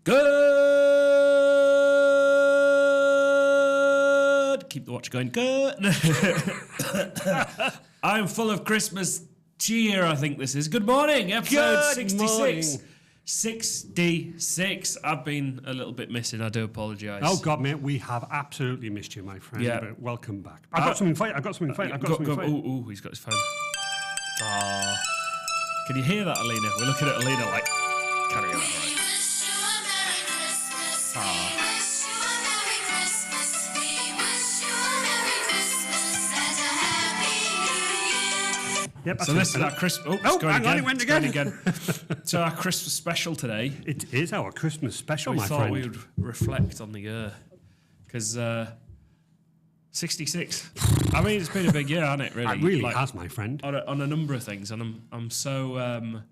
Good. Keep the watch going. Good. I'm full of Christmas cheer, I think this is. Good morning. Episode 66. Morning. 66. I've been a little bit missing. I do apologise. Oh, God, mate. We have absolutely missed you, my friend. Yeah. But welcome back. I've got something for you. Oh, he's got his phone. Oh. Can you hear that, Alina? We're looking at Alina like, carry on, right? Yep, so this is our Christmas... Oh, hang on, it went again. So our Christmas special today... It is our Christmas special, my We thought friend. we would reflect on the year. Because 66... I mean, it's been a big year, hasn't it, really? It really has, my friend. On a number of things. And I'm so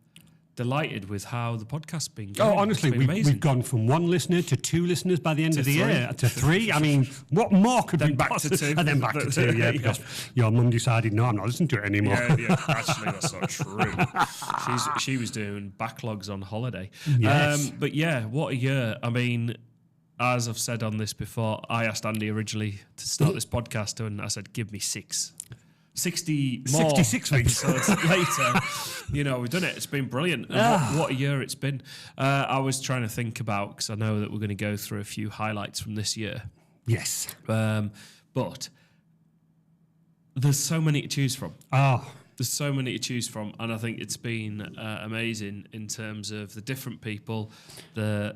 delighted with how the podcast's been going. Oh, honestly, we've gone from 1 listener to 2 listeners by the end of the year. To 3. I mean, what more could we possibly... And then back to 2, yeah, because your mum decided, no, I'm not listening to it anymore. Yeah, actually, that's not true. She was doing backlogs on holiday. Yes. But yeah, what a year. I mean, as I've said on this before, I asked Andy originally to start this podcast, and I said, give me 6. 60 more 66 weeks later, we've done it. It's been brilliant. And what a year it's been. I was trying to think about, because I know that we're going to go through a few highlights from this year. Yes. But there's so many to choose from. There's so many to choose from. And I think it's been amazing in terms of the different people, the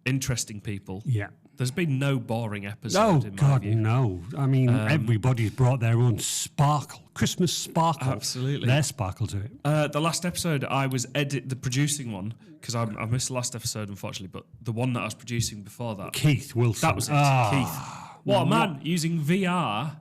interesting people. Yeah. There's been no boring episode in my view. No. I mean, everybody's brought their own sparkle, Christmas sparkle. Absolutely. Their sparkle to it. The last episode, I was the producing one, because I missed the last episode, unfortunately, but the one that I was producing before that. Keith Wilson. That was it, Keith. What a man, using VR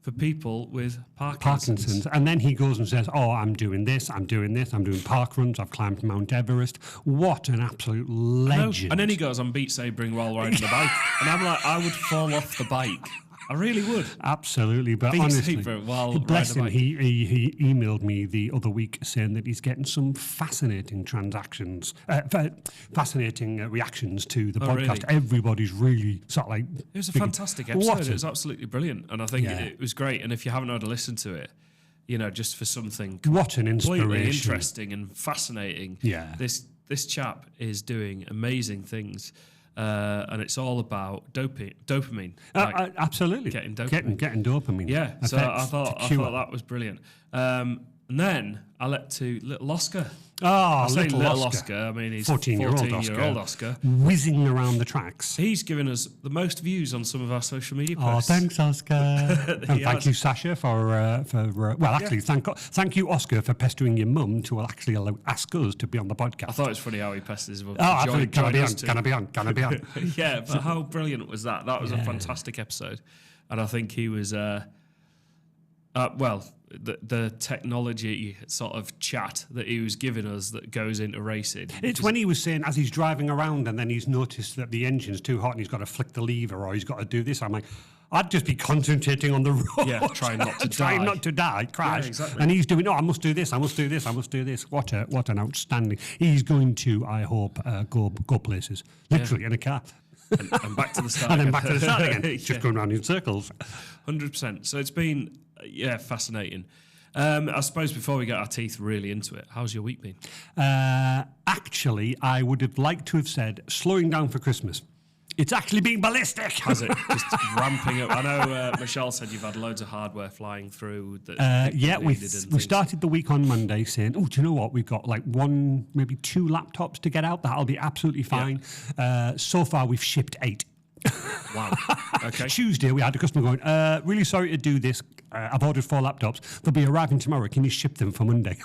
for people with Parkinson's. And then he goes and says, I'm doing this, I'm doing park runs, I've climbed Mount Everest. What an absolute legend. And then he goes on Beat Sabering while riding the bike. And I'm like, I would fall off the bike. I really would. Absolutely, but Beat honestly, Saber while bless him, riding the bike. he emailed me the other week saying that he's getting some fascinating reactions to the podcast. Really? Everybody's really sort of like... It was a fantastic episode. It was absolutely brilliant. And I think it was great. And if you haven't had a listen to it, just for something what an inspiration. Completely interesting and fascinating. Yeah. This chap is doing amazing things. And it's all about dopamine. Absolutely. Getting dopamine. Getting dopamine. Yeah, so I thought that was brilliant. And then I let to little Oscar. Little Oscar. I mean, he's 14-year-old Oscar. Whizzing around the tracks. He's given us the most views on some of our social media posts. Thanks, Oscar. And thank you, Sasha, thank you, Oscar, for pestering your mum to actually ask us to be on the podcast. I thought it was funny how he pesters his mum. Absolutely. Can I be on? Yeah, but how brilliant was that? That was a fantastic episode. And I think he was... the technology sort of chat that he was giving us that goes into racing. It's when he was saying, as he's driving around and then he's noticed that the engine's too hot and he's got to flick the lever or he's got to do this. I'm like, I'd just be concentrating on the road. Yeah, trying not to die. Trying not to die, crash. Yeah, exactly. And he's doing, I must do this. What an outstanding. He's going to, I hope, go places. Literally in a car. And back to the start. And then back to the start again. Just going around in circles. 100%. So it's been... fascinating. I suppose before we get our teeth really into it, how's your week been? Actually, I would have liked to have said slowing down for Christmas. It's actually been ballistic. Has it? Just ramping up. I know Michelle said you've had loads of hardware flying through. We started the week on Monday saying, do you know what? We've got like 1, maybe 2 laptops to get out. That'll be absolutely fine. Yeah. So far, we've shipped 8. Wow. Okay. Tuesday, we had a customer going, really sorry to do this. I've ordered 4 laptops. They'll be arriving tomorrow. Can you ship them for Monday?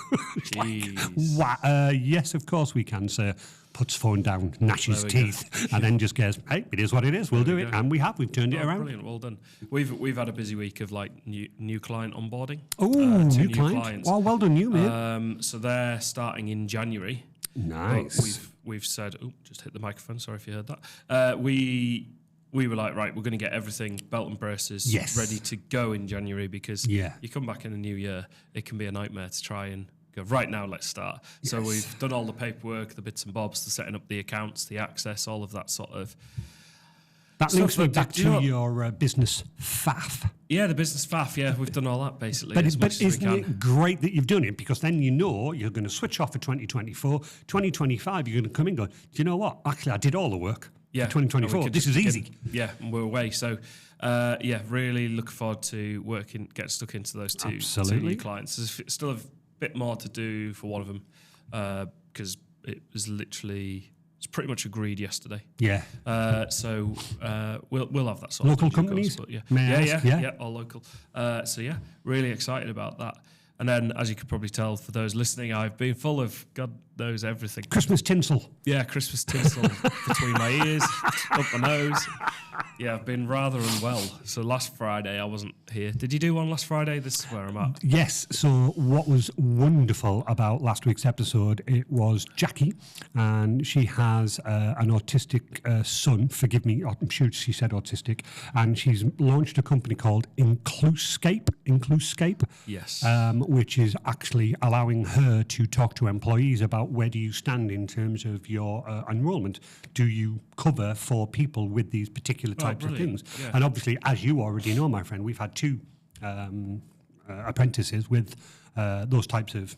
Yes, of course we can, sir. Puts phone down, gnashes teeth, and then just goes, hey, it is what it is. We'll do it. And we have. We've turned it around. Brilliant. Well done. We've had a busy week of like new client onboarding. New clients. Oh, well done you, mate. So they're starting in January. Nice. We've said, just hit the microphone. Sorry if you heard that. We were like, right, we're going to get everything, belt and braces, ready to go in January because you come back in the new year, it can be a nightmare to try and go, right now, let's start. Yes. So we've done all the paperwork, the bits and bobs, the setting up the accounts, the access, all of that sort of. That links me back to your business faff. Yeah, the business faff. Yeah, we've done all that basically. But isn't it great that you've done it? Because then you know you're going to switch off for 2024. 2025, you're going to come in and go, do you know what? Actually, I did all the work. Yeah, 2024. This is easy. And we're away. So, really look forward to getting stuck into those two new clients. There's still a bit more to do for one of them because it was literally. It's pretty much agreed yesterday. Yeah. So we'll have that sort local of companies. But yeah, all local. So yeah, really excited about that. And then, as you could probably tell, for those listening, I've been full of God knows everything. Christmas tinsel. Yeah, Christmas tinsel between my ears, up my nose. Yeah, I've been rather unwell. So last Friday I wasn't here. Did you do one last Friday? This is where I'm at. Yes. So what was wonderful about last week's episode, it was Jackie, and she has an autistic son. Forgive me, I'm sure she said autistic. And she's launched a company called Incluscape. Yes. Which is actually allowing her to talk to employees about where do you stand in terms of your enrolment. Do you cover for people with these particular types of things? Yeah. And obviously, as you already know, my friend, we've had two apprentices with those types of,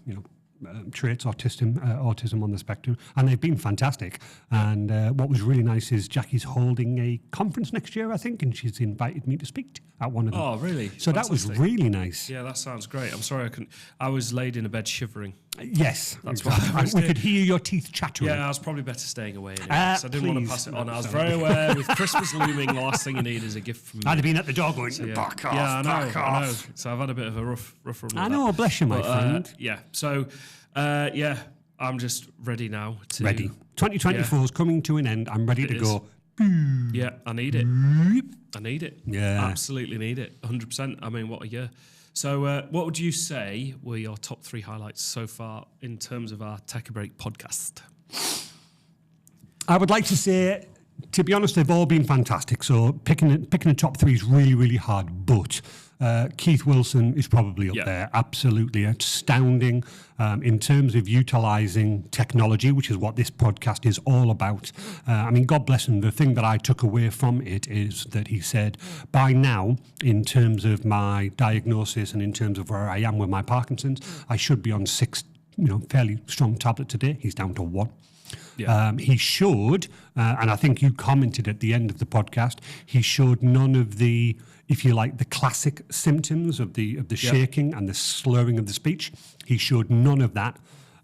traits, autism on the spectrum, and they've been fantastic. And what was really nice is Jackie's holding a conference next year, I think, and she's invited me to speak at one of them. Oh, really? So fantastic. That was really nice. Yeah, that sounds great. I'm sorry I couldn't. I was laid in a bed shivering. Yes, that's why we could hear your teeth chattering. Yeah, I was probably better staying away anyway, so I didn't want to pass it on. I was very aware with Christmas looming, the last thing you need is a gift from me. I'd have been at the door going, back off, I know. So I've had a bit of a rough run with I know, bless you, my friend. Yeah, so, I'm just ready now. Ready. 2024 is coming to an end. I'm ready to go. Yeah, I need it. I need it. Yeah. Absolutely need it. 100%. I mean, what a year. So what would you say were your top 3 highlights so far in terms of our Take a Break podcast? I would like to say, to be honest, they've all been fantastic. So picking a top 3 is really, really hard. But Keith Wilson is probably up there. Absolutely astounding in terms of utilising technology, which is what this podcast is all about. I mean, God bless him. The thing that I took away from it is that he said, by now, in terms of my diagnosis and in terms of where I am with my Parkinson's, I should be on 6, fairly strong tablets a day. He's down to 1. Yeah. He showed, and I think you commented at the end of the podcast, he showed none of the, if you like, the classic symptoms of the shaking and the slurring of the speech. He showed none of that.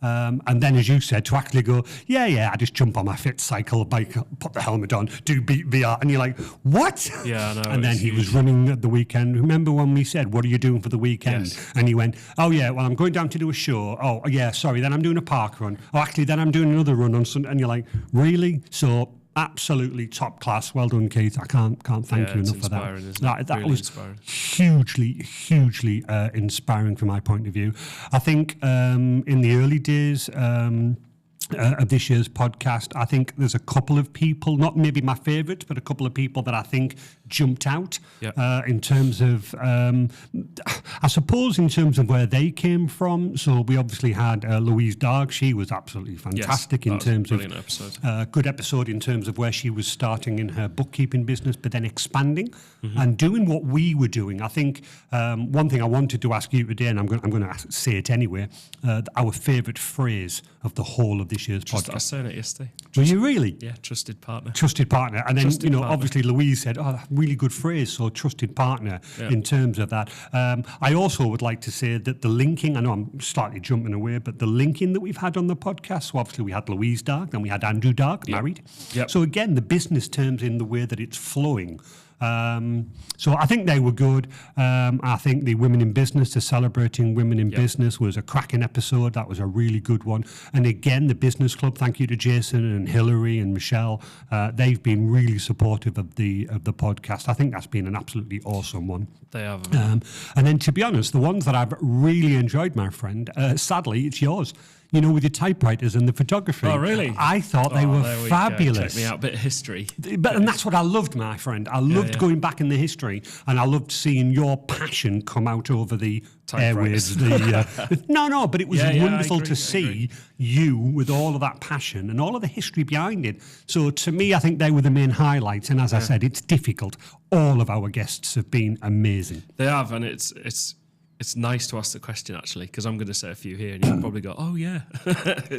And then, as you said, to actually go, I just jump on my fit cycle bike, put the helmet on, do beat VR, and you're like, what? Yeah, I know. And then he was running at the weekend. Remember when we said, what are you doing for the weekend? Yes. And he went, I'm going down to do a show. Oh, yeah, sorry, then I'm doing a park run. Oh, actually, then I'm doing another run on Sunday. And you're like, really? So absolutely top class. Well done, Keith. I can't thank you enough for that. That really was inspiring. hugely inspiring from my point of view. I think in the early days of this year's podcast, I think there's a couple of people, not maybe my favourites, but a couple of people that I think jumped out in terms of, I suppose, in terms of where they came from. So we obviously had Louise Darg. She was absolutely fantastic in terms of good episode in terms of where she was starting in her bookkeeping business, but then expanding and doing what we were doing. I think one thing I wanted to ask you today, and I'm going to say it anyway, our favourite phrase of the whole of this year's podcast. I was saying it yesterday. Were you really? Yeah, trusted partner. Trusted partner. And then, obviously Louise said, really good phrase, so trusted partner in terms of that. I also would like to say that the linking, I know I'm slightly jumping away, but the linking that we've had on the podcast, so obviously we had Louise Darg, then we had Andrew Darg, married. Yep. So again, the business terms in the way that it's flowing. So I think they were good. I think the Women in Business, the Celebrating Women in Business was a cracking episode. That was a really good one. And again, the Business Club, thank you to Jason and Hillary and Michelle. They've been really supportive of the podcast. I think that's been an absolutely awesome one. They have. And then, to be honest, the ones that I've really enjoyed, my friend, sadly, it's yours. with the typewriters and the photography. Oh, really? I thought they were there we fabulous. go. Check me out, a bit of history. And that's what I loved, my friend. I loved going back in the history, and I loved seeing your passion come out over the airwaves. But it was wonderful to see you with all of that passion and all of the history behind it. So to me, I think they were the main highlights. And as I said, it's difficult. All of our guests have been amazing. They have, and it's nice to ask the question, actually, because I'm going to say a few here, and you'll probably go, "Oh yeah,"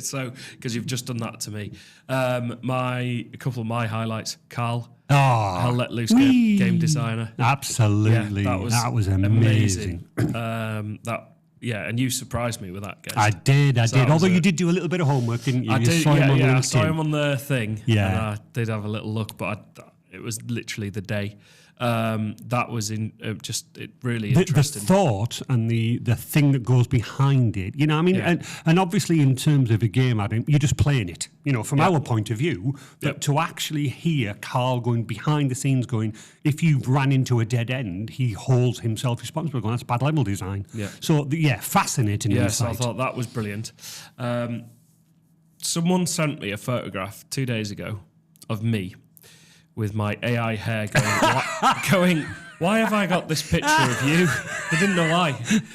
so because you've just done that to me. A couple of my highlights: Carl Let Loose game designer. Absolutely, that was amazing. And you surprised me with that, guys. I did. Although you did do a little bit of homework, didn't you? I did. I saw him on the thing. Yeah, and I did have a little look, but it was literally the day. That was really interesting. The thought and the thing that goes behind it, and obviously in terms of a game, Adam, you're just playing it, from our point of view, but to actually hear Carl going behind the scenes going, if you've ran into a dead end, he holds himself responsible, going, that's bad level design. Yeah. So, fascinating insight. I thought that was brilliant. Someone sent me a photograph 2 days ago of me with my AI hair going, why have I got this picture of you? I didn't know why.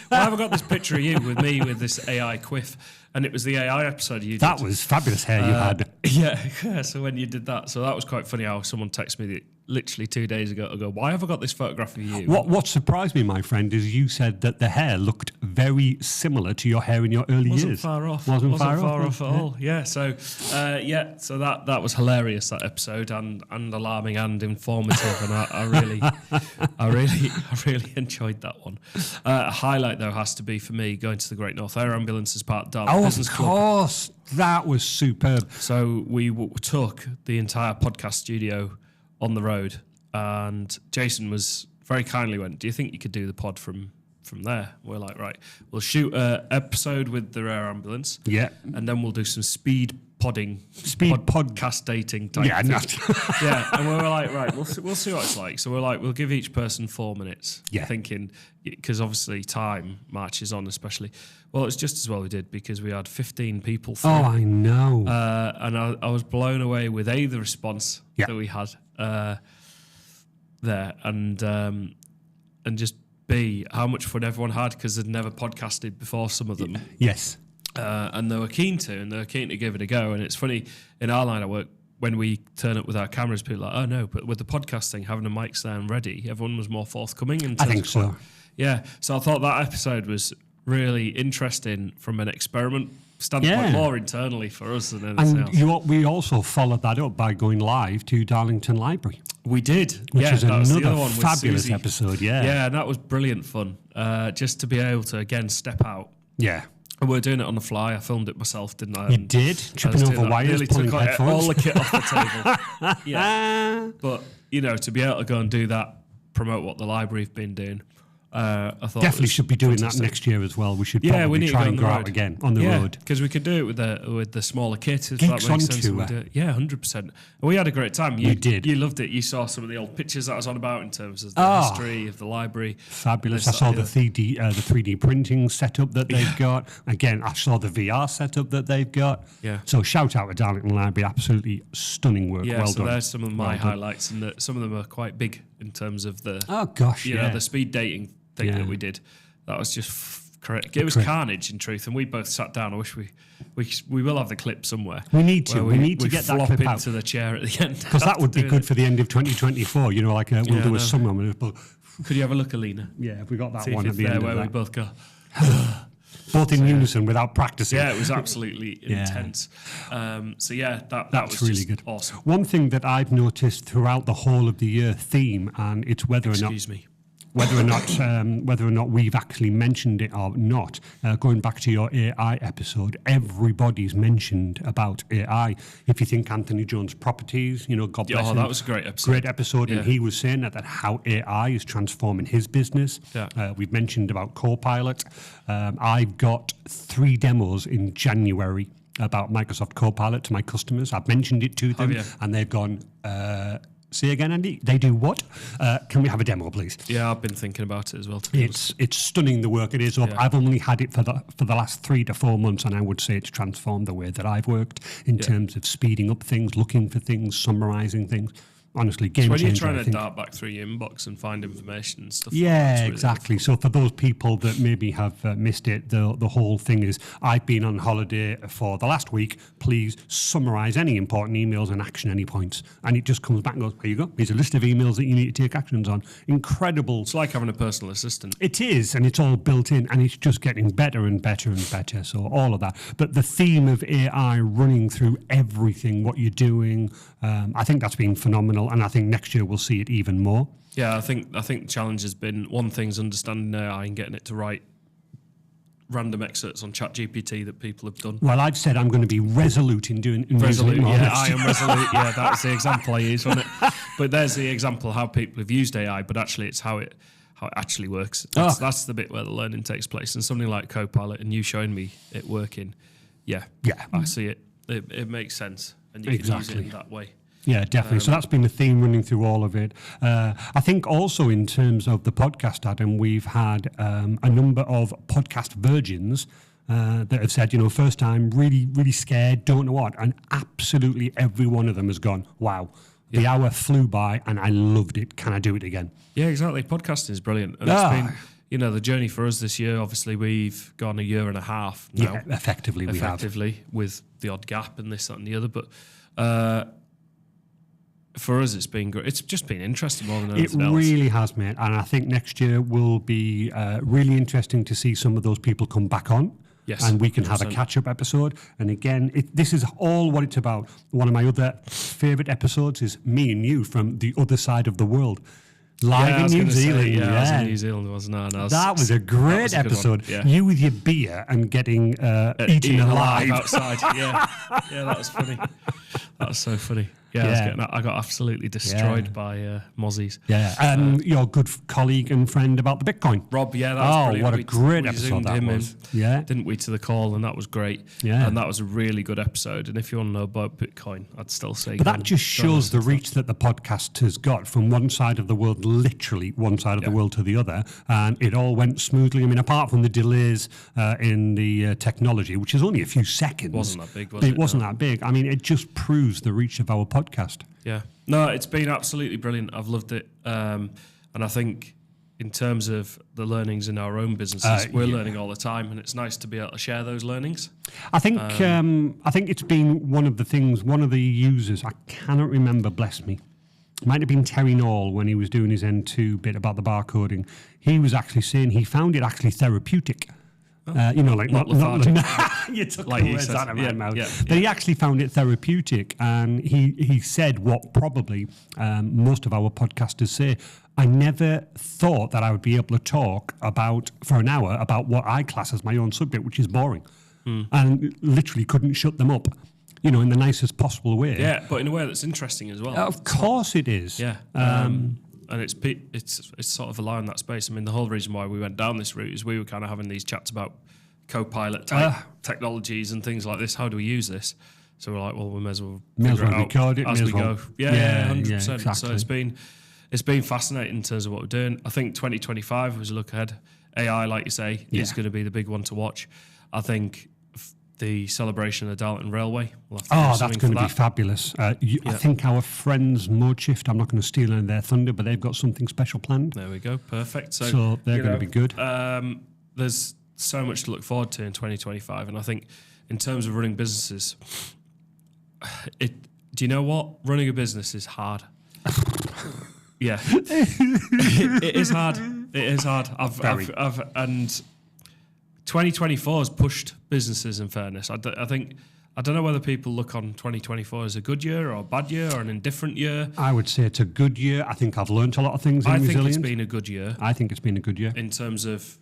Why have I got this picture of you with me with this AI quiff? And it was the AI episode you did. That was fabulous hair you had. Yeah, so when you did that. So that was quite funny how someone texted me literally 2 days ago to go, why have I got this photograph of you? What surprised me, my friend, is you said that the hair looked very similar to your hair in your early years. Wasn't far off at all. Yeah, so that was hilarious, that episode, and alarming and informative, and I really enjoyed that one. A highlight though has to be for me going to the Great North Air Ambulance as part of Darlington Business Club. Of course, that was superb. So we took the entire podcast studio on the road, and Jason was very kindly went, do you think you could do the pod from there? We're like, right, we'll shoot an episode with the air ambulance, and then we'll do some speed podcast dating type thing. And we were like, right, we'll see what it's like. So we're like, we'll give each person 4 minutes, thinking, because obviously time marches on, especially. Well, it's just as well we did, because we had 15 people through. Oh, I know. And I was blown away with the response that we had there, and just B, how much fun everyone had, because they'd never podcasted before, some of them. Yes. And they were keen to give it a go. And it's funny, in our line of work, when we turn up with our cameras, people are like, oh no, but with the podcast thing, having the mics there and ready, everyone was more forthcoming. I think so. Yeah, so I thought that episode was really interesting from an experiment standpoint, more internally for us than anything else. And we also followed that up by going live to Darlington Library. We did, which is another fabulous episode. Yeah, and that was brilliant fun. Just to be able to again step out. Yeah. And we're doing it on the fly. I filmed it myself, didn't I? You did, tripping over wires, pulling headphones. All the kit off the table. But to be able to go and do that, promote what the library have been doing. I thought definitely should be doing that next year as well. We should probably try and go out again on the road, because we could do it with the smaller kit. If Geeks that makes on sense. tour. Yeah, 100%. We had a great time. You did. You loved it. You saw some of the old pictures that I was on about in terms of the history of the library. Fabulous. I saw the 3D printing setup that they've got. Again, I saw the VR setup that they've got. Yeah. So shout out to Darlington Library. Absolutely stunning work. Yeah. Well So done. there's some of my highlights, and some of them are quite big in terms of the. Oh gosh, the speed dating thing that we did. That was just correct. It was carnage, in truth, and we both sat down. I wish we will have the clip somewhere. We need to. We need to get that clip out. Into the chair at the end, because that would be good for the end of 2024. Like we'll do a summer. Could you have a look, Alina? Yeah, if we got that See one at the end where of that. we both go. Both in unison without practicing. Yeah, it was absolutely intense. That was really just good. Awesome. One thing that I've noticed throughout the whole of the year theme, and it's whether or not we've actually mentioned it or not. Going back to your AI episode, everybody's mentioned about AI. If you think Anthony Jones Properties, God bless him. That was a great episode. Great episode, and he was saying that how AI is transforming his business. Yeah. We've mentioned about Copilot. I've got 3 demos in January about Microsoft Copilot to my customers. I've mentioned it to them, and they've gone, Say again, Andy. They do what? Can we have a demo, please? Yeah, I've been thinking about it as well. To be honest. It's stunning the work it is up. Yeah. I've only had it for the last 3 to 4 months, and I would say it's transformed the way that I've worked in terms of speeding up things, looking for things, summarising things. Honestly, game When changer. you're trying I to think. dart back through your inbox and find information and stuff. Yeah, like that, it's really exactly. difficult. So for those people that maybe have missed it, the whole thing is I've been on holiday for the last week. Please summarise any important emails and action any points. And it just comes back and goes, here you go. Here's a list of emails that you need to take actions on. Incredible. It's like having a personal assistant. It is, and it's all built in, and it's just getting better and better and better. So all of that. But the theme of AI running through everything, what you're doing, I think that's been phenomenal. And I think next year we'll see it even more. Yeah, I think the challenge has been one thing's understanding AI and getting it to write random excerpts on ChatGPT that people have done. Well, I've said I'm going to be resolute in doing Resolute, using it more yeah, next I am resolute. Yeah, that's the example I use, wasn't it? But there's the example of how people have used AI, but actually it's how it actually works. That's the bit where the learning takes place. And something like Copilot and you showing me it working, yeah, I see it. It makes sense, and you can use it in that way. Yeah, definitely. So that's been the theme running through all of it. I think also in terms of the podcast, Adam, we've had a number of podcast virgins that have said, first time, really, really scared, don't know what. And absolutely every one of them has gone, wow, the hour flew by and I loved it. Can I do it again? Yeah, exactly. Podcasting is brilliant. And it's been, the journey for us this year, obviously we've gone a year and a half now. Yeah, effectively we have. With the odd gap and this, that and the other. But for us, it's been great. It's just been interesting more than anything else. It really has, mate. And I think next year will be really interesting to see some of those people come back on. Yes, and we can 100%. have a catch-up episode. And again, this is all what it's about. One of my other favourite episodes is me and you from the other side of the world. Live in New Zealand. I was in New Zealand, wasn't I? That was a great episode. Yeah. You with your beer and getting eaten alive outside. Yeah, that was funny. That was so funny. Yeah, I got absolutely destroyed by mozzies. Yeah, your good colleague and friend about the Bitcoin. Rob, that was brilliant. What a great we episode zoomed that him was. in, didn't we, to the call, and that was great. Yeah. And that was a really good episode. And if you want to know about Bitcoin, I'd still say... But that just shows the reach that the podcast has got from one side of the world, literally one side of the world to the other, and it all went smoothly. I mean, apart from the delays in the technology, which is only a few seconds. It wasn't that big, was it? It wasn't that big. I mean, it just proves the reach of our podcast. Yeah. No, it's been absolutely brilliant. I've loved it. And I think in terms of the learnings in our own businesses, we're learning all the time, and it's nice to be able to share those learnings. I think it's been one of the things, one of the users, I cannot remember, bless me, might have been Terry Nall when he was doing his N2 bit about the barcoding. He was actually saying he found it actually therapeutic. Not lethargic. You took Like the he words said. out of my mouth. Yeah. But he actually found it therapeutic, and he said what probably most of our podcasters say. I never thought that I would be able to talk for an hour about what I class as my own subject, which is boring, and literally couldn't shut them up, in the nicest possible way. Yeah, but in a way that's interesting as well. Of course it is. Yeah. And it's sort of allowing that space. I mean, the whole reason why we went down this route is we were kind of having these chats about Copilot type technologies and things like this. How do we use this? So we're like, well, we may as well record it as we go. Yeah, 100%. Exactly. So it's been fascinating in terms of what we're doing. I think 2025 was a look ahead. AI, like you say, is going to be the big one to watch. I think the celebration of the Darlington Railway. That's going to be fabulous. I think our friends Modeshift, I'm not going to steal any of their thunder, but they've got something special planned. There we go. Perfect. So they're going to be good. There's so much to look forward to in 2025. And I think in terms of running businesses, do you know what? Running a business is hard. Yeah. It is hard. It is hard. And 2024 has pushed businesses, in fairness. I don't know whether people look on 2024 as a good year or a bad year or an indifferent year. I would say it's a good year. I think I've learnt a lot of things in resilience. I think it's been a good year. I think it's been a good year. In terms of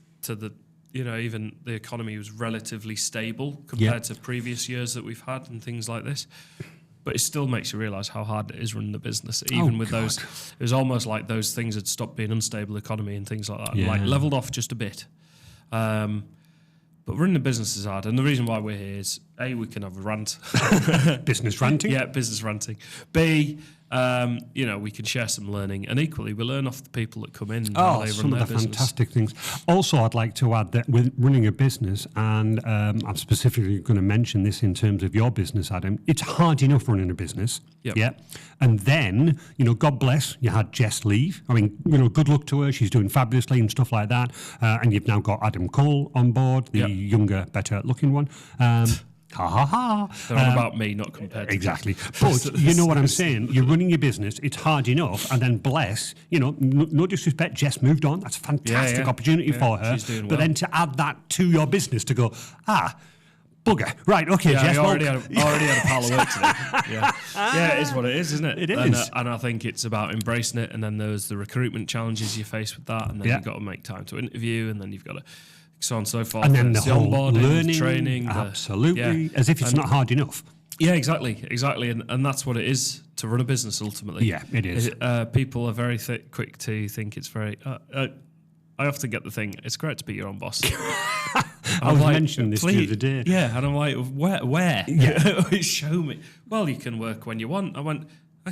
even the economy was relatively stable compared to previous years that we've had and things like this. But it still makes you realise how hard it is running the business. Even with those, it was almost like those things had stopped being unstable economy and things like that. Yeah. And levelled off just a bit. But running a business is hard, and the reason why we're here is A, we can have a rant. Business ranting? Yeah, business ranting. B, we can share some learning. And equally, we learn off the people that come in. Some of the fantastic things. Also, I'd like to add that with running a business, and I'm specifically going to mention this in terms of your business, Adam, it's hard enough running a business. Yep. Yeah. And then, God bless, you had Jess leave. I mean, good luck to her. She's doing fabulously and stuff like that. And you've now got Adam Cole on board, the younger, better looking one. Ha ha ha. They're all about me, not compared to exactly. But you know what I'm saying? You're running your business, it's hard enough, and then bless, no disrespect, Jess moved on. That's a fantastic opportunity for her. She's doing but then to add that to your business to go, bugger. Right, okay, Jess. I already had a pile of work today. Yeah, it is what it is, isn't it? It is. And I think it's about embracing it, and then there's the recruitment challenges you face with that, and then you've got to make time to interview, and then you've got to so on and so forth. And then the whole onboarding, learning, training. Absolutely. As if it's not hard enough. Yeah, exactly. And that's what it is to run a business ultimately. Yeah, it is. People are very quick to think it's very... I often get the thing, it's great to be your own boss. I was mentioning this the other day. Yeah, and I'm like, where? Yeah. Show me. Well, you can work when you want. I went...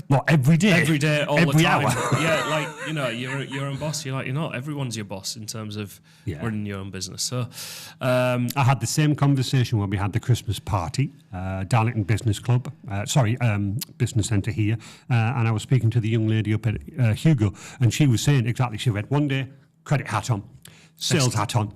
What, every day? Every day, all every the time. Hour. Yeah, you're your own boss. You're not. Everyone's your boss in terms of running your own business. So, I had the same conversation when we had the Christmas party, Darlington Business Club, Business Centre here, and I was speaking to the young lady up at Hugo, and she was saying exactly, she went, one day, credit hat on, sales hat on,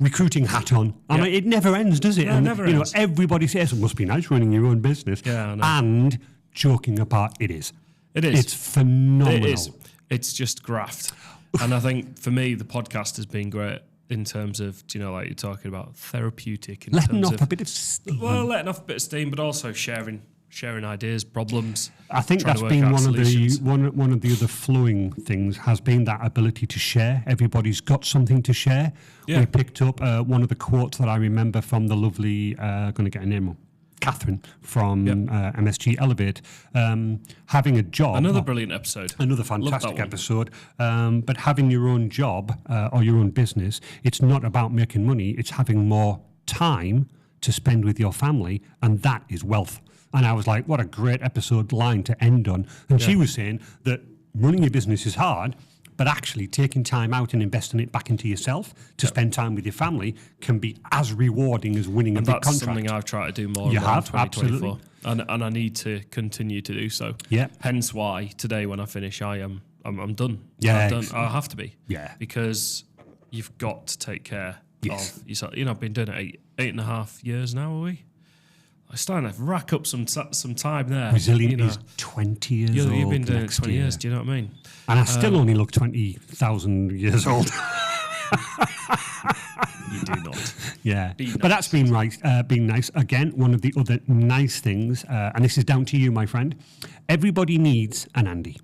recruiting hat on. And it never ends, does it? No, it never ends. Everybody says it must be nice running your own business. Yeah, I know. And joking apart, it is. It is. It's phenomenal. It is. It's just graft. And I think for me, the podcast has been great in terms of, like you're talking about, therapeutic. Letting off a bit of steam. Well, letting off a bit of steam, but also sharing ideas, problems. I think that's been one of the other flowing things has been that ability to share. Everybody's got something to share. Yeah. We picked up one of the quotes that I remember from the lovely, going to get a name on, Catherine from MSG Elevate, having a job. Another brilliant episode. Another fantastic episode. But having your own job or your own business, it's not about making money. It's having more time to spend with your family, and that is wealth. And I was like, what a great episode line to end on. And she was saying that running your business is hard, but actually taking time out and investing it back into yourself to spend time with your family can be as rewarding as winning a big contract. That's something I've tried to do more in 2024. And I need to continue to do so. Yeah. Hence why today when I finish, I'm done. Yeah. I'm done. I have to be. Yeah. Because you've got to take care Yes. of yourself. I've been doing it 8.5 years now, are we? I'm starting to rack up some time there. Resilient is 20 years old. You've been doing it 20 year. years, do you know what I mean? And I still only look 20,000 years old. You do not. Yeah. Be nice. But that's been been nice. Again, one of the other nice things, and this is down to you, my friend, everybody needs an Andy.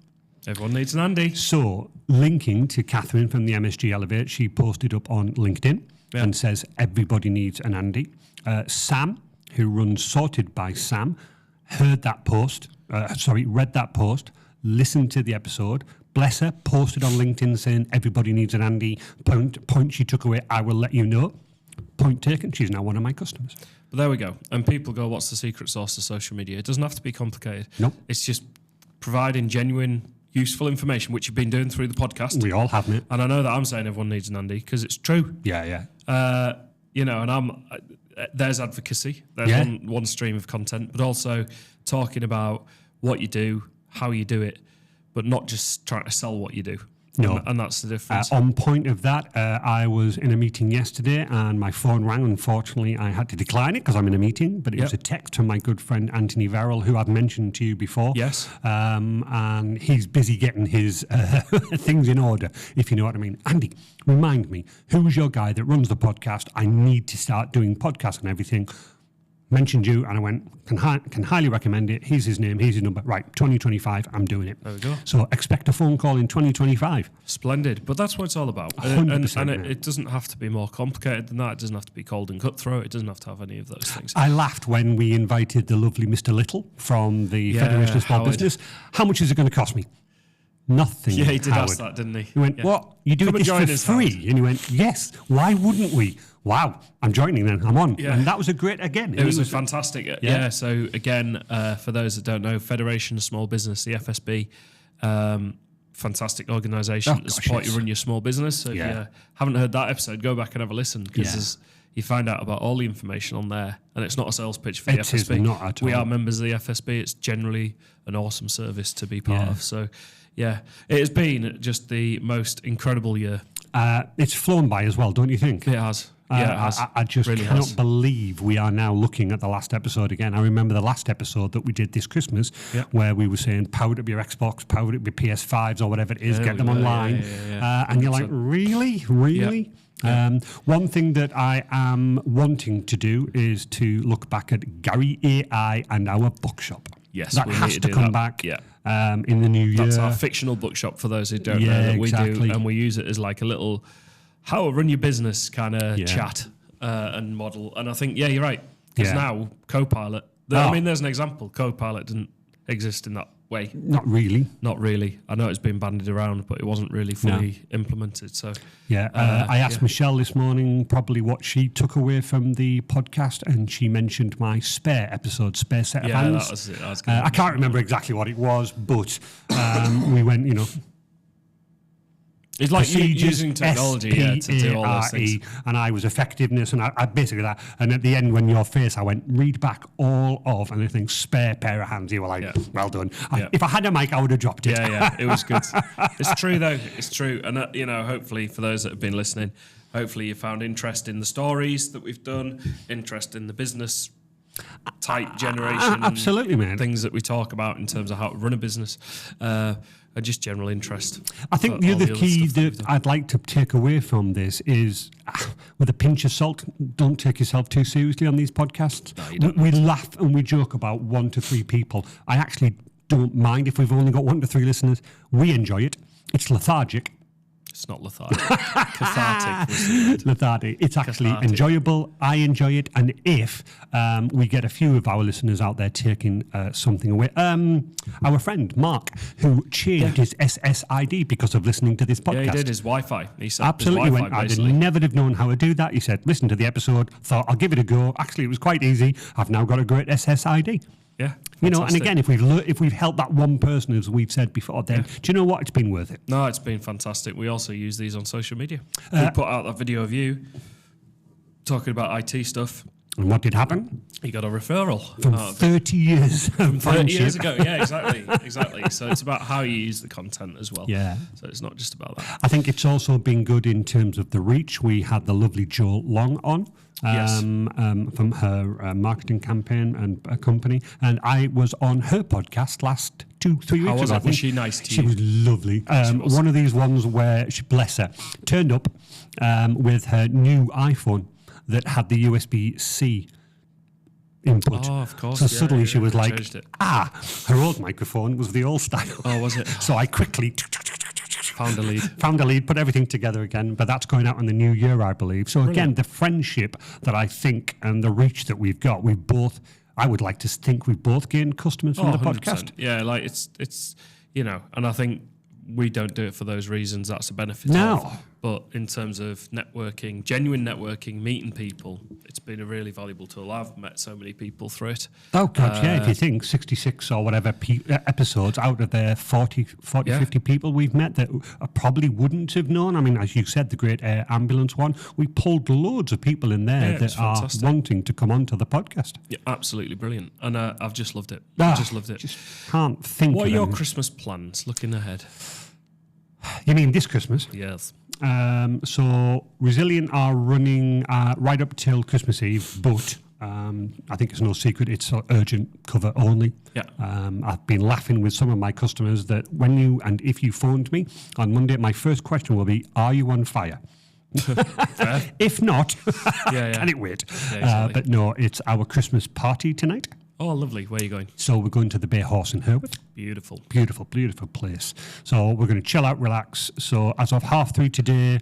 Everyone needs an Andy. So, linking to Catherine from the MSG Elevate, she posted up on LinkedIn and says, everybody needs an Andy. Sam, who runs Sorted by Sam, read that post, listened to the episode. Bless her, posted on LinkedIn saying, everybody needs an Andy. Point she took away, I will let you know. Point taken, she's now one of my customers. But there we go. And people go, what's the secret sauce to social media? It doesn't have to be complicated. Nope. It's just providing genuine, useful information, which you've been doing through the podcast. We all have, mate. And I know that I'm saying everyone needs an Andy because it's true. Yeah. And there's advocacy. There's one stream of content, but also talking about what you do, how you do it, but not just trying to sell what you do. No. And that's the difference. On point of that, I was in a meeting yesterday and my phone rang. Unfortunately, I had to decline it because I'm in a meeting, but it was a text from my good friend Anthony Verrill, who I've mentioned to you before. Yes. And he's busy getting his things in order, if you know what I mean. Andy, remind me, who's your guy that runs the podcast? I need to start doing podcasts and everything. Mentioned you, and I went, can highly recommend it. Here's his name, here's his number. Right, 2025, I'm doing it. There we go. So expect a phone call in 2025. Splendid. But that's what it's all about. 100%, and it doesn't have to be more complicated than that. It doesn't have to be cold and cutthroat. It doesn't have to have any of those things. I laughed when we invited the lovely Mr. Little from the Federation of Small Howard. Business. How much is it going to cost me? Nothing. Yeah, he did Howard. ask that, didn't he? He went, Yeah. what? You do Come and this join for us, free? Howard. And he went, yes. Why wouldn't we? wow, I'm joining then. I'm on. Yeah. And that was a great, again. It was fantastic. Yeah. So again, for those that don't know, Federation of Small Business, the FSB, fantastic organisation to support you run your small business. So if you haven't heard that episode, go back and have a listen, because you find out about all the information on there, and it's not a sales pitch for the FSB. It is not at all. We are members of the FSB. It's generally an awesome service to be part of. So, yeah, it has been just the most incredible year. It's flown by as well, don't you think? It has. Yeah, it has. I just really cannot has. believe we are now looking at the last episode again. I remember the last episode that we did this Christmas where we were saying, power up your Xbox, power up your PS5s or whatever it is, get them online. And you're like, really? Really? Yeah. One thing that I am wanting to do is to look back at Gary AI and our bookshop. Yes, that has to come back in the new year. That's our fictional bookshop, for those who don't know, that we do, and we use it as like a little how to run your business kind of chat and model. And I think, you're right, because now Copilot, I mean, there's an example. Copilot didn't exist in that way. Not really. Not really. I know it's been bandied around, but it wasn't really fully implemented. So I asked Michelle this morning probably what she took away from the podcast, and she mentioned my spare episode, Spare Set of Hands. That was it. I can't remember exactly what it was, but we went, it's like using technology to do all those things. And I was effectiveness, and I basically that. And at the end, when your face, I went, read back all of, and I think spare pair of hands. You were like, well done. If I had a mic, I would have dropped it. It was good. It's true, though. It's true. And, hopefully for those that have been listening, hopefully you found interest in the stories that we've done, interest in the business type generation. Absolutely, man. Things that we talk about in terms of how to run a business. And just general interest. I think the other key that I'd like to take away from this is, with a pinch of salt, don't take yourself too seriously on these podcasts. No, you don't. We laugh and we joke about 1 to 3 people. I actually don't mind if we've only got 1 to 3 listeners. We enjoy it. It's lethargic. It's not lethargic. Cathartic was the word. Lethargic. It's actually enjoyable. I enjoy it. And if we get a few of our listeners out there taking something away, our friend Mark, who changed his SSID because of listening to this podcast. Yeah, he did his Wi-Fi. He said absolutely his went. I'd never have known how to do that. He said, listen to the episode, thought I'll give it a go. Actually, it was quite easy. I've now got a great SSID. Yeah, and again, if we've helped that one person, as we've said before, then do you know what? It's been worth it. No, it's been fantastic. We also use these on social media. We put out that video of you talking about IT stuff. And what did happen? You got a referral from 30 years. From 30 years ago, exactly. So it's about how you use the content as well. Yeah. So it's not just about that. I think it's also been good in terms of the reach. We had the lovely Jo Long on. From her marketing campaign and company, and I was on her podcast last 2-3 weeks ago. Was she nice to you? She was lovely. One of these ones where she, bless her, turned up with her new iPhone that had the USB-C input. Oh, of course. So suddenly she was like, her old microphone was the old style. Oh, was it? So I quickly found a lead, put everything together again, but that's going out in the new year, I believe. So again, the friendship that I think and the reach that we've got, I would like to think we've both gained customers from the 100%. podcast. Yeah, like it's and I think we don't do it for those reasons. That's a benefit. No. But in terms of networking, genuine networking, meeting people, it's been a really valuable tool. I've met so many people through it. Oh, God, if you think 66 or whatever episodes out of the 40 50 people we've met that probably wouldn't have known. I mean, as you said, the great ambulance one, we pulled loads of people in there that are wanting to come onto the podcast. Yeah, absolutely brilliant. And I've just loved it. Just can't think What of are your anything. Christmas plans looking ahead? You mean this Christmas? Yes. So Resilient are running right up till Christmas Eve, but I think it's no secret it's urgent cover only. Yeah. I've been laughing with some of my customers that if you phoned me on Monday, my first question will be, are you on fire? If not, can it wait? Yeah, exactly. But no, it's our Christmas party tonight. Oh, lovely. Where are you going? So we're going to the Bay Horse in Herworth. Beautiful. Beautiful, beautiful place. So we're going to chill out, relax. So as of 3:30 today,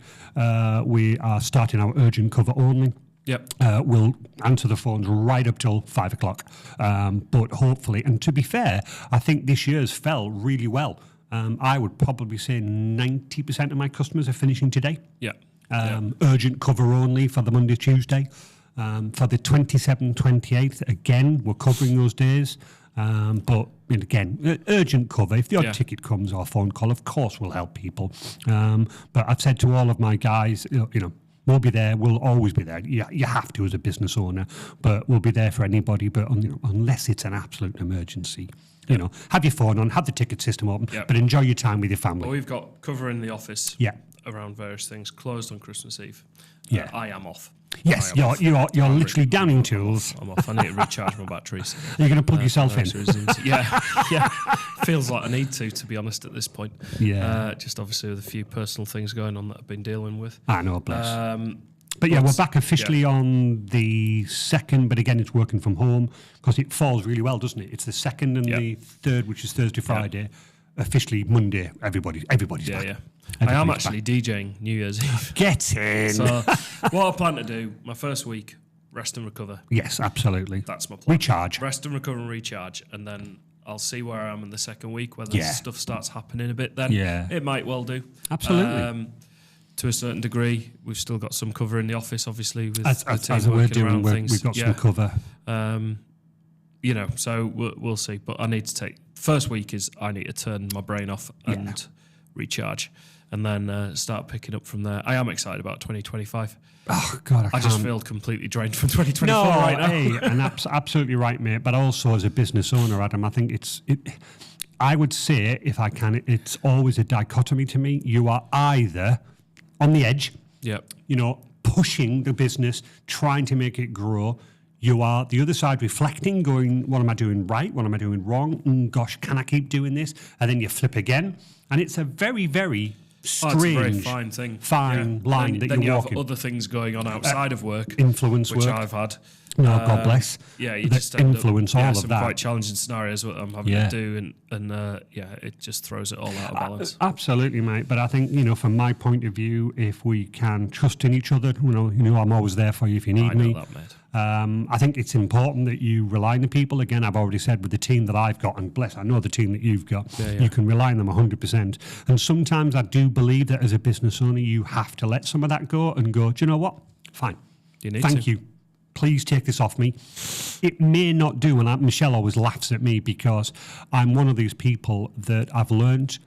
we are starting our urgent cover only. Yep. We'll answer the phones right up till 5 o'clock. But hopefully, and to be fair, I think this year's fell really well. I would probably say 90% of my customers are finishing today. Yeah. urgent cover only for the Monday, Tuesday. For the 27th, 28th, again, we're covering those days. But again, urgent cover. If the odd ticket comes or phone call, of course we'll help people. But I've said to all of my guys, we'll be there. We'll always be there. You have to as a business owner, but we'll be there for anybody. But unless it's an absolute emergency, have your phone on, have the ticket system open, but enjoy your time with your family. Well, we've got cover in the office. Around various things. Closed on Christmas Eve. I am off. Yes, you're literally downing tools. I'm off. I need to recharge my batteries. You're going to plug yourself in. Yeah. Feels like I need to be honest, at this point. Yeah. Just obviously with a few personal things going on that I've been dealing with. I know, bless. But we're back officially on the 2nd, but again, it's working from home because it falls really well, doesn't it? It's the 2nd and the 3rd, which is Thursday, Friday. Officially Monday, everybody's back. Yeah. I am actually DJing New Year's Eve. Get in. So what I plan to do, my first week, rest and recover. Yes, absolutely. That's my plan. Recharge. Rest and recover and recharge. And then I'll see where I am in the second week, whether stuff starts happening a bit then. Yeah. It might well do. Absolutely. To a certain degree, we've still got some cover in the office, obviously, with as the team we're working doing, around things. We've got some cover. So we'll see. But I need to take... First week is I need to turn my brain off and recharge, and then start picking up from there. I am excited about 2025. Oh God, I just feel completely drained from 2024 right now. And absolutely right, mate. But also as a business owner, Adam, I think I would say, if I can, it's always a dichotomy to me. You are either on the edge, pushing the business, trying to make it grow. You are the other side reflecting, going, what am I doing right? What am I doing wrong? Gosh, can I keep doing this? And then you flip again. And it's a very, very strange, it's a very fine thing. Line that you're walking. Have other things going on outside of work. Influence which work. I've had. No, God bless. You just influence all of some that. Quite challenging scenarios what I'm having to do, and it just throws it all out of balance. Absolutely, mate. But I think from my point of view, if we can trust in each other, I'm always there for you if you need me. That, mate. I think it's important that you rely on the people. Again, I've already said with the team that I've got, and bless, I know the team that you've got, you can rely on them 100%. And sometimes I do believe that as a business owner, you have to let some of that go and go, do you know what? Fine. Thank you. Please take this off me. It may not do, and Michelle always laughs at me because I'm one of these people that I've learned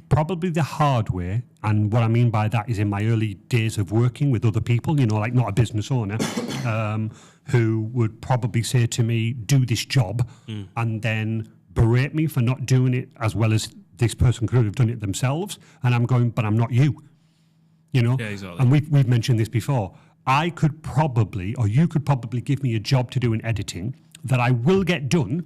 probably the hard way. And what I mean by that is in my early days of working with other people, like not a business owner, who would probably say to me, do this job, and then berate me for not doing it as well as this person could have done it themselves. And I'm going, but I'm not you. Yeah, exactly. And we've mentioned this before. I could probably, or you could probably give me a job to do in editing that I will get done,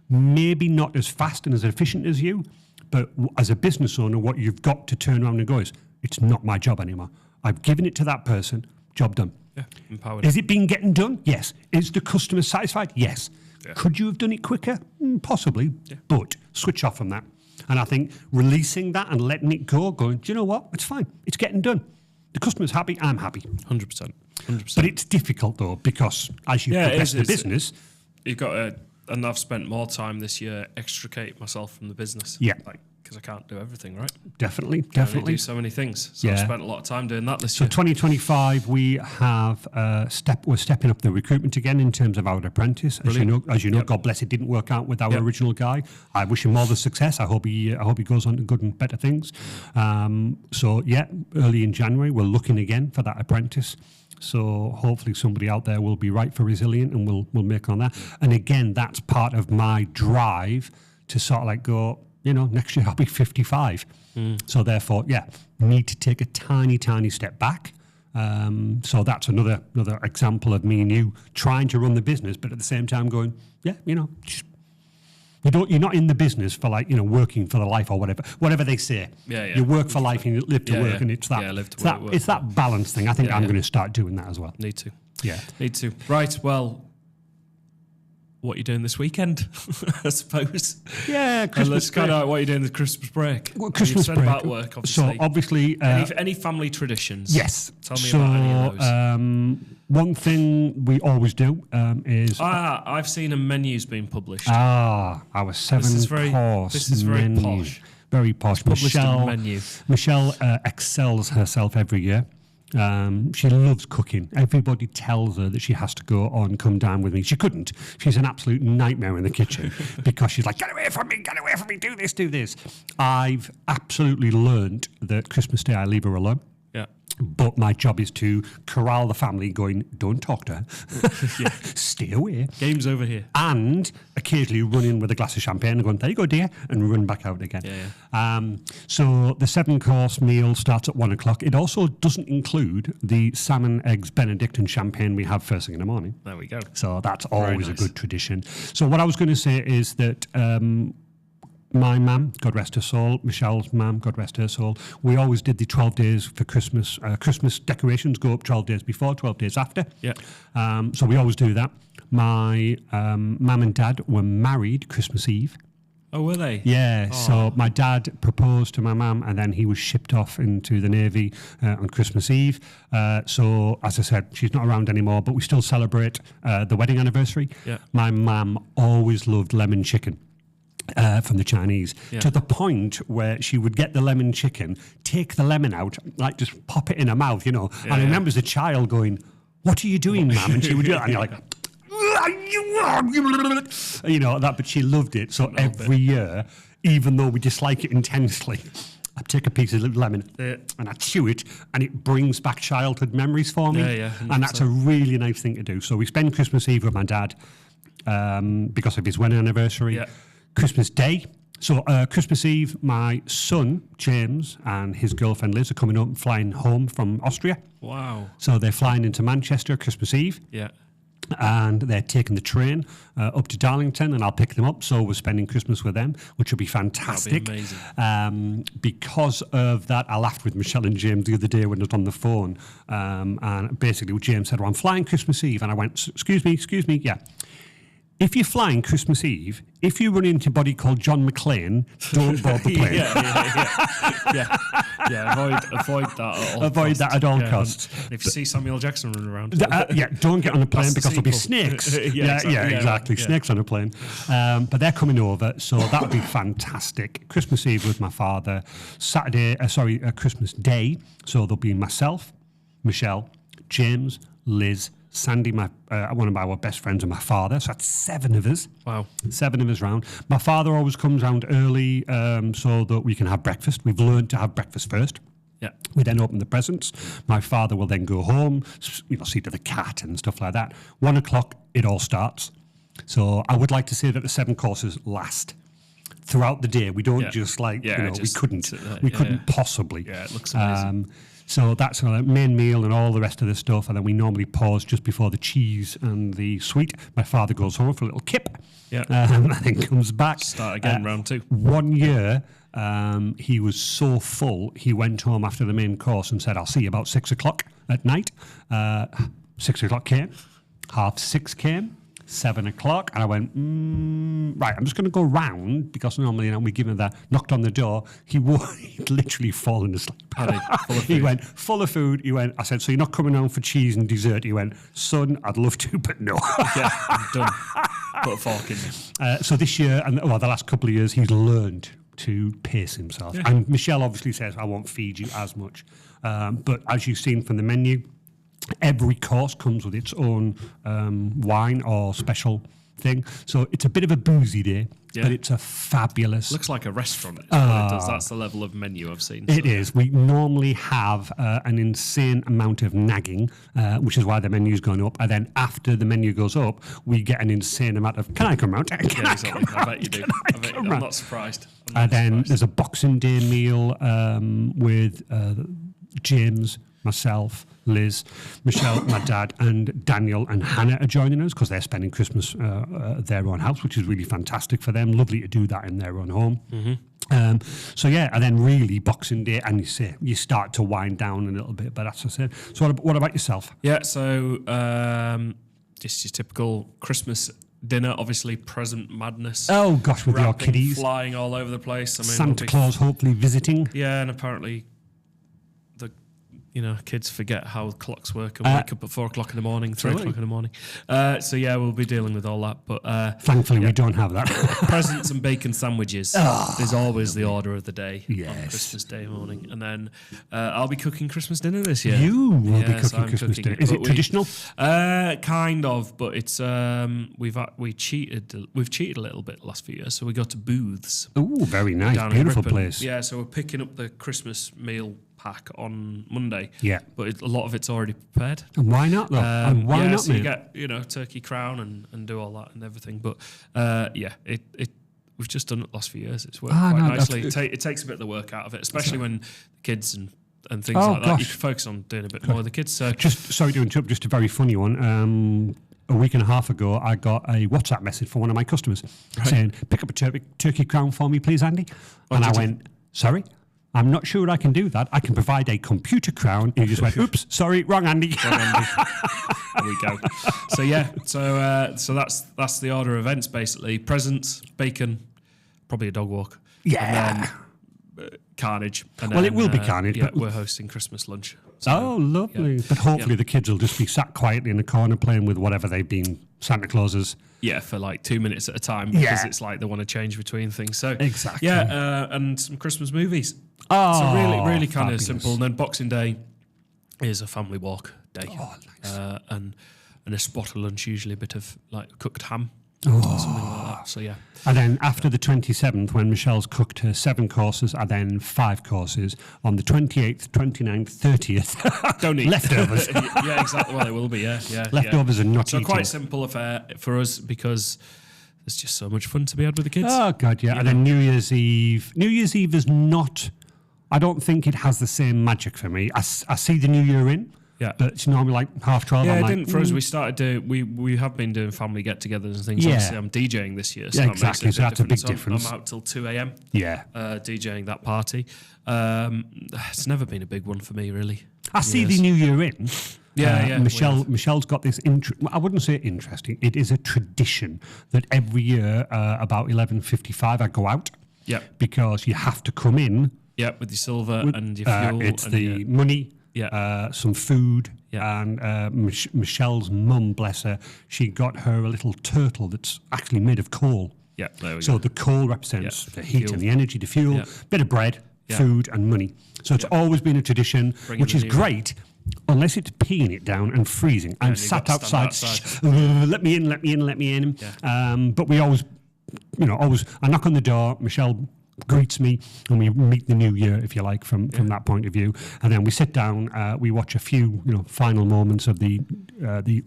maybe not as fast and as efficient as you, but as a business owner, what you've got to turn around and go is, it's not my job anymore. I've given it to that person, job done. Yeah, empowered. Is it been getting done? Yes. Is the customer satisfied? Yes. Yeah. Could you have done it quicker? Possibly, but switch off from that. And I think releasing that and letting it go, going, do you know what? It's fine. It's getting done. The customer's happy, I'm happy. 100%. But it's difficult, though, because as you progress the business... You've got to, and I've spent more time this year extricate myself from the business. Yeah. Because I can't do everything, right? Definitely. I do so many things. So I've spent a lot of time doing that this year. So 2025, we have we're stepping up the recruitment again in terms of our apprentice. As you know, God bless, it didn't work out with our original guy. I wish him all the success. I hope he goes on to good and better things. Early in January, we're looking again for that apprentice. So hopefully somebody out there will be right for Resilient, and we'll make on that. And again, that's part of my drive to sort of go, next year I'll be 55. So therefore, need to take a tiny, tiny step back. So that's another example of me and you trying to run the business, but at the same time going, you're not in the business for working for the life or whatever they say. You work for life and you live to work, and it's that. Live to work, it's that balance thing. I think I'm going to start doing that as well. Need to. Yeah. Need to. Right. Well, what are you doing this weekend? I suppose. Yeah, Christmas. Let's kind of what are you doing this Christmas break? Well, Christmas break. About work, obviously. So obviously, any family traditions? Yes. Tell me about any of those. One thing we always do is. I've seen a menu's been published. Our 7-course. This is very posh. Very posh. Published a menu. Michelle excels herself every year. She loves cooking. Everybody tells her that she has to go on, come down with me. She couldn't. She's an absolute nightmare in the kitchen because she's like, get away from me, do this, do this. I've absolutely learned that Christmas Day I leave her alone. Yeah. But my job is to corral the family going, don't talk to her. Yeah. Stay away. Game's over here. And occasionally run in with a glass of champagne and going, there you go, dear, and run back out again. So the 7-course meal starts at 1 o'clock. It also doesn't include the salmon, eggs, Benedict and champagne we have first thing in the morning. There we go. So that's always a good tradition. So what I was going to say is that my mum, God rest her soul, Michelle's mum, God rest her soul, we always did the 12 days for Christmas. Christmas decorations go up 12 days before, 12 days after. Yeah. So we always do that. My mum and dad were married Christmas Eve. Oh, were they? Yeah, Oh. so my dad proposed to my mum and then he was shipped off into the Navy on Christmas Eve. So, as I said, she's not around anymore, but we still celebrate the wedding anniversary. Yeah. My mum always loved lemon chicken. From the Chinese, to the point where she would get the lemon chicken, take the lemon out, like just pop it in her mouth, you know. And I remember as a child going, what are you doing, ma'am? And she would do it, and you're like, you know, that, but she loved it. So every year, even though we dislike it intensely, I take a piece of lemon and I chew it, and it brings back childhood memories for me. Yeah, and that's a really nice thing to do. So we spend Christmas Eve with my dad because of his wedding anniversary. Yeah. Christmas Day. So Christmas Eve, my son, James, and his girlfriend, Liz, are coming up and flying home from Austria. Wow. So they're flying into Manchester Christmas Eve. Yeah. And they're taking the train up to Darlington, and I'll pick them up. So we're spending Christmas with them, which will be fantastic. That'll be amazing. Because of that, I laughed with Michelle and James the other day when I was on the phone. And basically, James said, well, I'm flying Christmas Eve. And I went, excuse me, yeah. If you're flying Christmas Eve, if you run into a body called John McClane, don't board the plane. Avoid that at all Avoid costs. that at all costs. If you see Samuel Jackson running around. Don't get on a plane That's the because there'll be sequel. snakes. Exactly. Yeah. Snakes on a plane. But they're coming over, so that'll be fantastic. Christmas Eve with my father. Christmas Day. So there'll be myself, Michelle, James, Liz, Sandy, one of our best friends, and my father. So that's 7 of us. Wow. 7 of us round. My father always comes round early so that we can have breakfast. We've learned to have breakfast first. Yeah. We then open the presents. My father will then go home, see to the cat and stuff like that. 1 o'clock, it all starts. So I would like to say that the 7 courses last throughout the day. We don't we couldn't possibly. Yeah, it looks amazing. So that's our main meal and all the rest of the stuff. And then we normally pause just before the cheese and the sweet. My father goes home for a little kip. Yeah. And then comes back. Start again, round 2. 1 year, he was so full, he went home after the main course and said, I'll see you about 6 o'clock at night. 6 o'clock came. 5:30 came. 7 o'clock, and I went, right, I'm just going to go round, because normally we give him that, knocked on the door, he'd literally fallen asleep. He went, full of food, I said, so you're not coming home for cheese and dessert? He went, son, I'd love to, but no. Yeah, I'm done. Put a fork in there. So this year, and the last couple of years, he's learned to pace himself. Yeah. And Michelle obviously says, I won't feed you as much. But as you've seen from the menu, every course comes with its own wine or special thing. So it's a bit of a boozy day, but it's a fabulous... Looks like a restaurant. It does. That's the level of menu I've seen. It is. We normally have an insane amount of nagging, which is why the menu's gone up. And then after the menu goes up, we get an insane amount of, can I come round? I bet you do. I'm not surprised. There's a Boxing Day meal with James, myself, Liz, Michelle, my dad, and Daniel and Hannah are joining us because they're spending Christmas at their own house, which is really fantastic for them. Lovely to do that in their own home. Mm-hmm. And then really Boxing Day, and you start to wind down a little bit, but that's just it. So what about yourself? Yeah, so just your typical Christmas dinner, obviously present madness. Oh gosh, with your kiddies flying all over the place. Santa Claus hopefully visiting. Yeah, and apparently kids forget how clocks work and wake up at 4 o'clock in the morning, 3 o'clock in the morning. So yeah, we'll be dealing with all that. But thankfully, we don't have that. Presents and bacon sandwiches is always the order of the day on Christmas Day morning. And then I'll be cooking Christmas dinner this year. You will be cooking Christmas dinner. Is it traditional? Kind of, but it's we've cheated a little bit the last few years. So we go to Booths. Oh, very nice, down in beautiful Ripon. place. Yeah, so we're picking up the Christmas meal pack on Monday. Yeah, but a lot of it's already prepared. And why not though? And why not? So you get turkey crown and do all that and everything. But we've just done it the last few years. It's worked quite nicely. It takes a bit of the work out of it, especially when the kids and things like that. You can focus on doing a bit more with the kids. So just sorry to interrupt. Just a very funny one. A week and a half ago, I got a WhatsApp message from one of my customers saying, "Pick up a turkey crown for me, please, Andy." And I went, "Sorry, I'm not sure I can do that. I can provide a computer crown." And he just went, "Oops, sorry, wrong Andy." There we go. So yeah, so that's the order of events basically. Presents, bacon, probably a dog walk. Yeah. And then, carnage. And well, then, it will be carnage. Yeah, but we're hosting Christmas lunch. So, oh, lovely. But hopefully the kids will just be sat quietly in the corner playing with whatever they've been Santa Clauses. Yeah, for like 2 minutes at a time because it's like they want to change between things. So exactly. Yeah, and some Christmas movies. Oh, so really kind of simple. And then Boxing Day is a family walk day. Oh, nice. And a spot of lunch, usually a bit of like cooked ham. Something like that. So yeah. And then after the 27th, when Michelle's cooked her 7 courses and then 5 courses, on the 28th, 29th, 30th, don't eat leftovers. Yeah, exactly. Well, it will be. Yeah. Leftovers are not so eating. Quite simple affair for us because there's just so much fun to be had with the kids. Oh God, yeah. And then New Year's Eve. New Year's Eve is not. I don't think it has the same magic for me. I see the New Year in. Yeah, but it's normally like 12:30. Yeah, it didn't for us. We started doing. We have been doing family get-togethers and things. Yeah. Obviously, I'm DJing this year, so yeah, that exactly. Makes it so that's a big So difference. I'm out till 2 a.m. Yeah, DJing that party. It's never been a big one for me, really. I see the New Year in. Yeah. Michelle's got this. I wouldn't say interesting. It is a tradition that every year about 11:55 I go out. Yeah, because you have to come in. Yeah, with your silver and your fuel. It's and the money. Yeah. Some food. Yeah. And Michelle's mum, bless her, she got her a little turtle that's actually made of coal. Yeah, there we go. So the coal represents the heat Fuel. and the energy, the fuel, bit of bread, food and money. So it's always been a tradition, which is great, unless it's peeing it down and freezing. I'm sat outside. Let me in. Yeah. But we always, I knock on the door, Michelle greets me, and we meet the new year, if you like, from that point of view. And then we sit down, we watch a few, final moments of the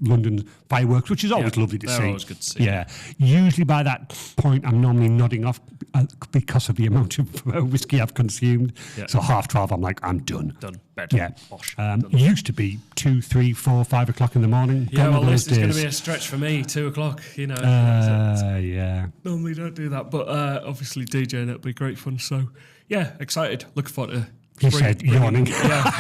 London fireworks, which is always lovely to see. They're always good to see. Yeah. Usually by that point, I'm normally nodding off because of the amount of whiskey I've consumed. Yeah. So 12:30, I'm like, I'm done. Done. Bed. Yeah. It used to be 2, 3, 4, 5 o'clock in the morning. Yeah, well, this is going to be a stretch for me, 2 o'clock, yeah. Normally don't do that, but obviously DJing, it'll be great fun. So, yeah, excited. Looking forward to He said, yawning. Yeah.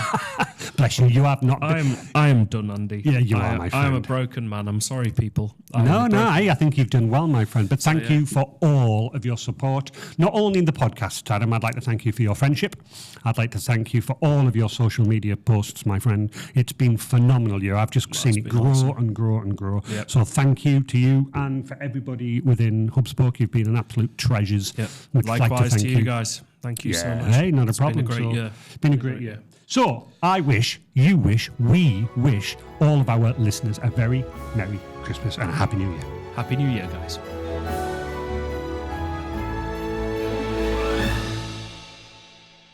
Bless you, you have not. I am done, Andy. Yeah, you are, my friend. I am a broken man. I'm sorry, people. I think you've done well, my friend. But thank you for all of your support. Not only in the podcast, Adam, I'd like to thank you for your friendship. I'd like to thank you for all of your social media posts, my friend. It's been phenomenal year. I've just seen it grow and grow and grow. Yep. So thank you to you and for everybody within HubSpoke. You've been an absolute treasures. Yep. We'd Likewise like to thank you guys. Thank you so much. Hey, not a problem. It's been a great year. It's been a great year. So I wish, you wish, we wish all of our listeners a very Merry Christmas and a Happy New Year. Happy New Year, guys.